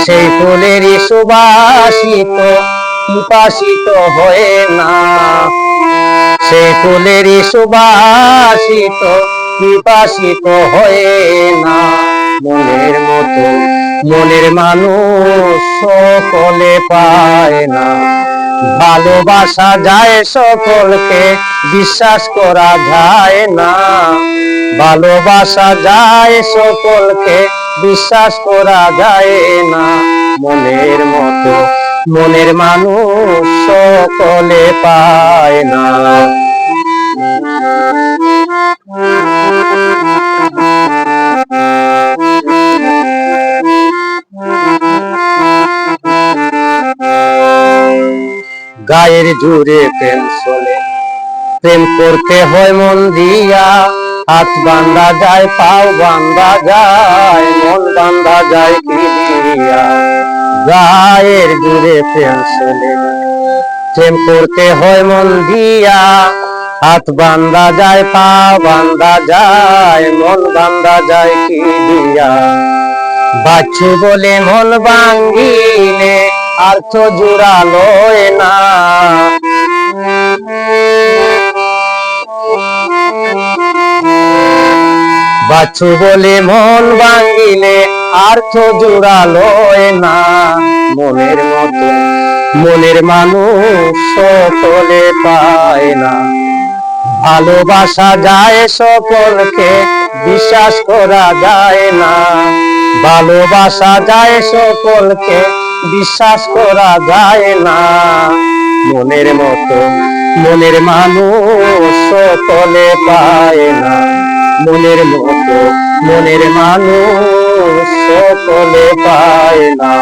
সেই ফুলেরই সুবাসিত পিপাসিত হয়ে না, সেই ফুলেরই সুবাসিত পিপাসিত হয়ে না। মনের মতো মনের মানুষ সকলে পায় না, ভালোবাসা যায় সকলকে বিশ্বাস করা যায় না, ভালোবাসা যায় সকলকে বিশ্বাস করা যায় না। মনের মতো মনের মানুষ সকলে পায় না। গায়ের জুড়ে প্রেম চলে, প্রেম করতে হয় মন দিয়া, হাত বান্ধা যায় পাও বান্ধা যায়, মন বান্ধা যায় কি দিয়া। গায়ের জুড়ে প্রেম চলে, প্রেম করতে হয় মন দিয়া, হাত বান্ধা যায় পা বান্ধা যায়, মন বান্ধা যায় কি দিয়া। বাচ্চু বলে মন ভাঙ্গিলে আর তো জোড়ালো না, বাচ্চু বলে মন ভাঙ্গিলে আর তো জোড়ালো না। মনের মতো মনের মানুষ সকলে পায় না, ভালোবাসা যায় সকলকে বিশ্বাস করা যায় না, ভালোবাসা যায় সকলকে বিশ্বাস করা যায় না। মনের মতো মনের মানুষ সকলে পায় না, মনের মতো মনের মানুষ সকলে পায় না।